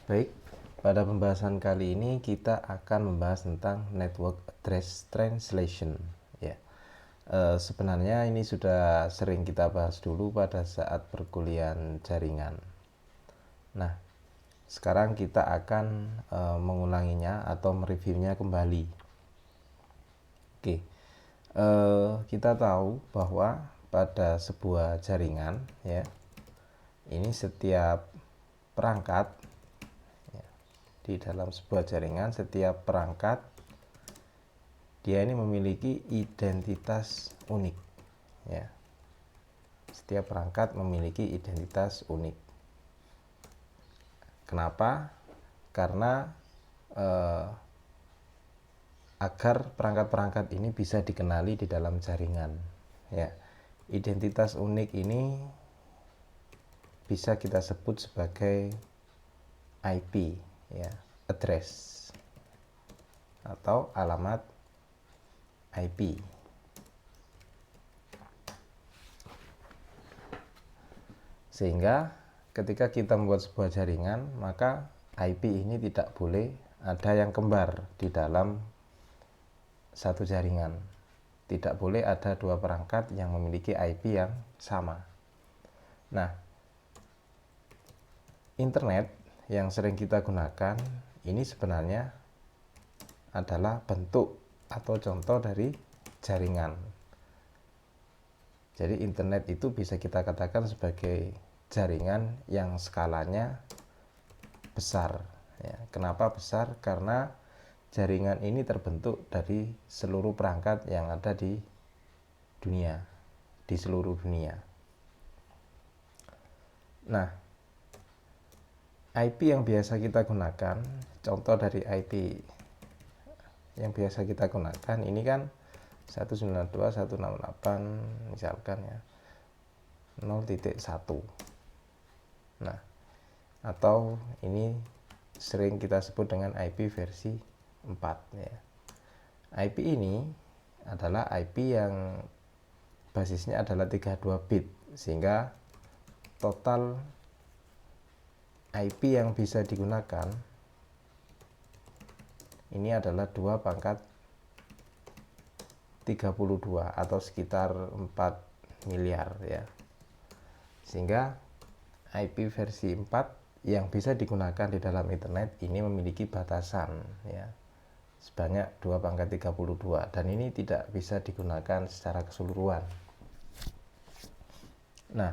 Baik, pada pembahasan kali ini kita akan membahas tentang network address translation. Ya, sebenarnya ini sudah sering kita bahas dulu pada saat perkuliahan jaringan. Nah, sekarang kita akan mengulanginya atau mereviewnya kembali. Oke, kita tahu bahwa pada sebuah jaringan, ya, ini setiap perangkat di dalam sebuah jaringan, setiap perangkat dia ini memiliki identitas unik, ya. Setiap perangkat memiliki identitas unik. Kenapa? Karena agar perangkat-perangkat ini bisa dikenali di dalam jaringan, ya. Identitas unik ini bisa kita sebut sebagai IP, ya, address atau alamat IP. Sehingga ketika kita membuat sebuah jaringan, maka IP ini tidak boleh ada yang kembar di dalam satu jaringan. Tidak boleh ada dua perangkat yang memiliki IP yang sama. Nah, internet yang sering kita gunakan ini sebenarnya adalah bentuk atau contoh dari jaringan. Jadi internet itu bisa kita katakan sebagai jaringan yang skalanya besar, ya. Kenapa besar? Karena jaringan ini terbentuk dari seluruh perangkat yang ada di dunia, di seluruh dunia. Nah, IP yang biasa kita gunakan, contoh dari IP yang biasa kita gunakan ini kan 192.168 misalkan, ya, 0.1. Nah, atau ini sering kita sebut dengan IP versi 4, ya. IP ini adalah IP yang basisnya adalah 32 bit, sehingga total IP yang bisa digunakan ini adalah 2 pangkat 32 atau sekitar 4 miliar, ya. Sehingga IP versi 4 yang bisa digunakan di dalam internet ini memiliki batasan, ya, sebanyak 2 pangkat 32, dan ini tidak bisa digunakan secara keseluruhan. Nah,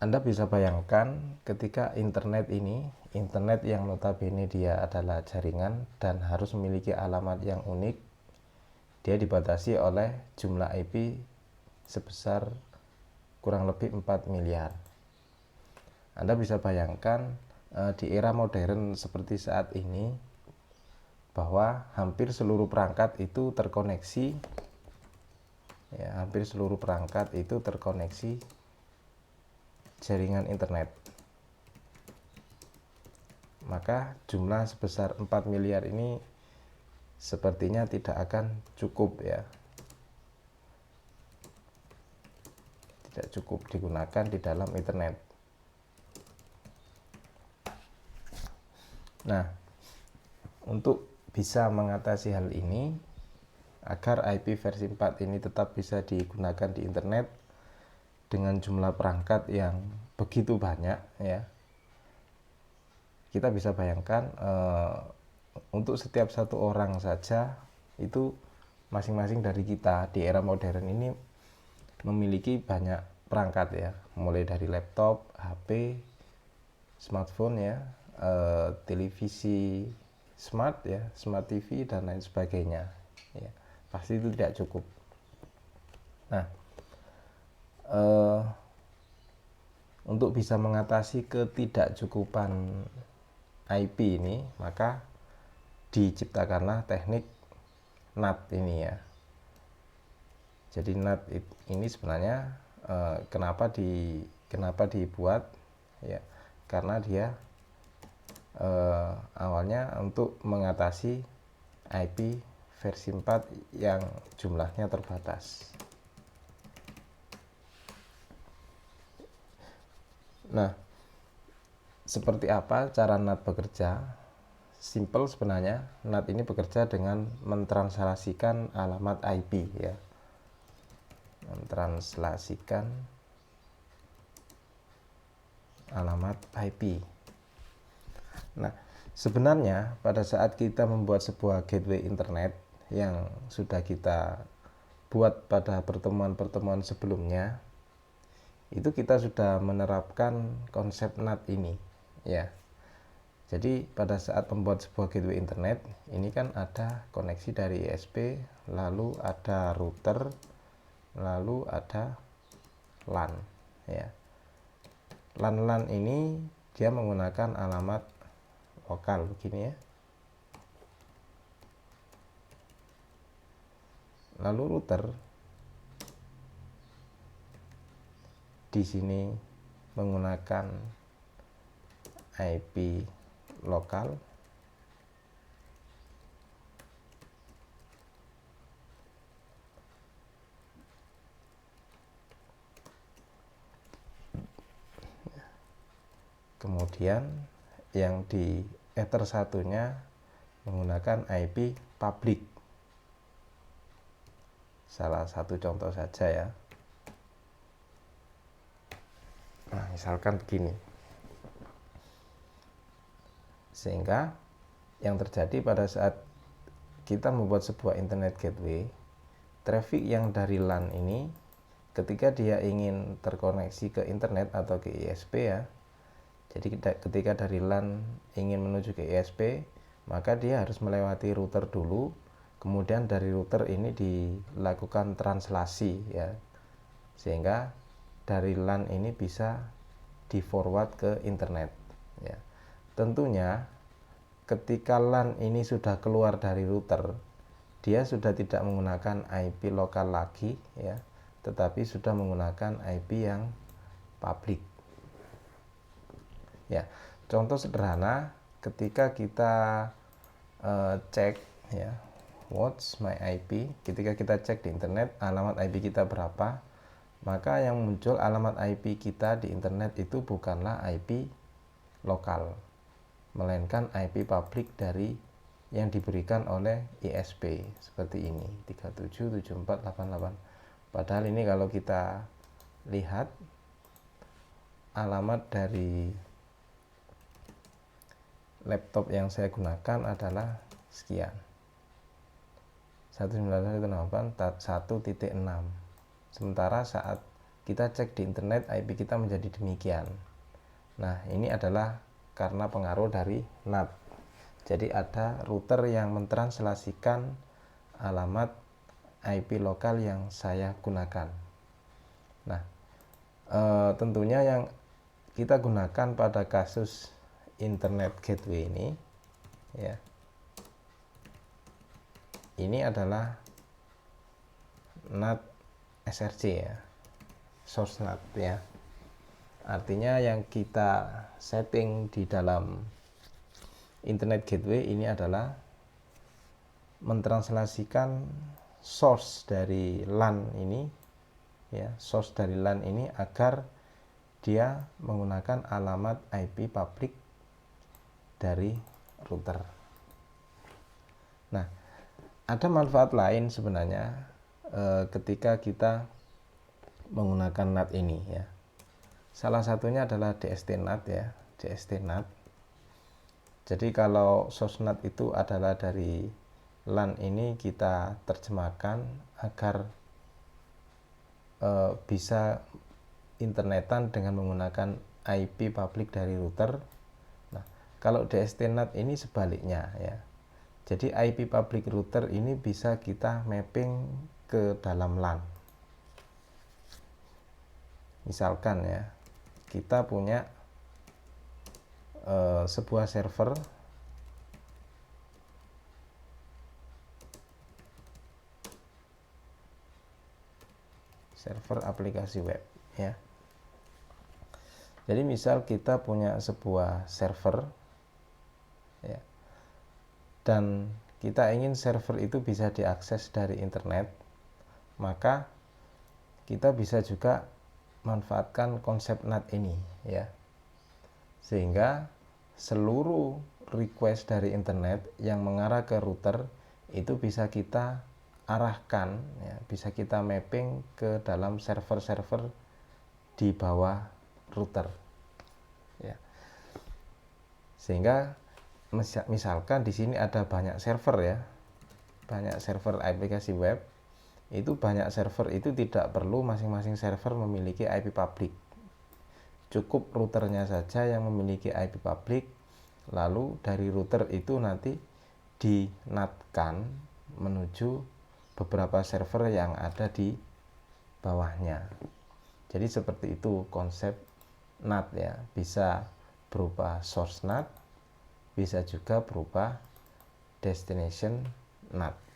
Anda bisa bayangkan ketika internet ini, internet yang notabene dia adalah jaringan dan harus memiliki alamat yang unik, dia dibatasi oleh jumlah IP sebesar kurang lebih 4 miliar. Anda bisa bayangkan di era modern seperti saat ini bahwa hampir seluruh perangkat itu terkoneksi, ya, hampir seluruh perangkat itu terkoneksi jaringan internet. Maka jumlah sebesar 4 miliar ini sepertinya tidak akan cukup, ya. Tidak cukup digunakan di dalam internet. Nah, untuk bisa mengatasi hal ini, agar IP versi 4 ini tetap bisa digunakan di internet dengan jumlah perangkat yang begitu banyak, ya, kita bisa bayangkan untuk setiap satu orang saja itu masing-masing dari kita di era modern ini memiliki banyak perangkat, ya, mulai dari laptop, HP, smartphone, ya, televisi smart, ya, smart TV dan lain sebagainya, ya. Pasti itu tidak cukup. Nah, untuk bisa mengatasi ketidakcukupan IP ini, maka diciptakanlah teknik NAT ini, ya. Jadi NAT ini sebenarnya kenapa dibuat, ya, karena dia awalnya untuk mengatasi IP versi 4 yang jumlahnya terbatas. Nah, seperti apa cara NAT bekerja? Simple sebenarnya. NAT ini bekerja dengan mentranslasikan alamat IP ya. Mentranslasikan alamat IP. Nah, sebenarnya pada saat kita membuat sebuah gateway internet yang sudah kita buat pada pertemuan-pertemuan sebelumnya, itu kita sudah menerapkan konsep NAT ini ya. Jadi pada saat membuat sebuah gateway internet, ini kan ada koneksi dari ISP, lalu ada router, lalu ada LAN ya. LAN ini dia menggunakan alamat lokal begini ya. Lalu router di sini menggunakan IP lokal. Kemudian yang di ether satunya menggunakan IP public. Salah satu contoh saja ya. Nah, misalkan begini. Sehingga yang terjadi pada saat kita membuat sebuah internet gateway, traffic yang dari LAN ini ketika dia ingin terkoneksi ke internet atau ke ISP ya. Jadi ketika dari LAN ingin menuju ke ISP, maka dia harus melewati router dulu, kemudian dari router ini dilakukan translasi ya. Sehingga dari LAN ini bisa di forward ke internet ya. Tentunya ketika LAN ini sudah keluar dari router, dia sudah tidak menggunakan IP lokal lagi ya, tetapi sudah menggunakan IP yang public. Ya, contoh sederhana ketika kita cek ya, what's my IP, ketika kita cek di internet alamat IP kita berapa, maka yang muncul alamat IP kita di internet itu bukanlah IP lokal, melainkan IP public dari yang diberikan oleh ISP seperti ini 377488. Padahal ini kalau kita lihat alamat dari laptop yang saya gunakan adalah sekian 192.168.1.6. sementara saat kita cek di internet IP kita menjadi demikian. Nah, ini adalah karena pengaruh dari NAT. Jadi ada router yang mentranslasikan alamat IP lokal yang saya gunakan. Nah, tentunya yang kita gunakan pada kasus internet gateway ini ya, ini adalah NAT SRC ya, source NAT ya. Artinya yang kita setting di dalam internet gateway ini adalah mentranslasikan source dari LAN ini ya, source dari LAN ini agar dia menggunakan alamat IP public dari router. Nah, ada manfaat lain sebenarnya ketika kita menggunakan NAT ini ya. Salah satunya adalah DST NAT ya, DST NAT. Jadi kalau source NAT itu adalah dari LAN ini kita terjemahkan agar bisa internetan dengan menggunakan IP public dari router. Nah, kalau DST NAT ini sebaliknya ya. Jadi IP public router ini bisa kita mapping ke dalam LAN. Misalkan ya, kita punya sebuah server aplikasi web ya. Jadi misal kita punya sebuah server ya, dan kita ingin server itu bisa diakses dari internet, maka kita bisa juga manfaatkan konsep NAT ini ya. sehingga seluruh request dari internet yang mengarah ke router itu bisa kita arahkan, ya, bisa kita mapping ke dalam server-server di bawah router, ya. Sehingga misalkan di sini ada banyak server, ya, banyak server aplikasi web, itu banyak server itu tidak perlu masing-masing server memiliki IP public, cukup routernya saja yang memiliki IP public, lalu dari router itu nanti dinatkan menuju beberapa server yang ada di bawahnya. Jadi seperti itu konsep NAT, ya, bisa berupa source NAT, bisa juga berupa destination NAT.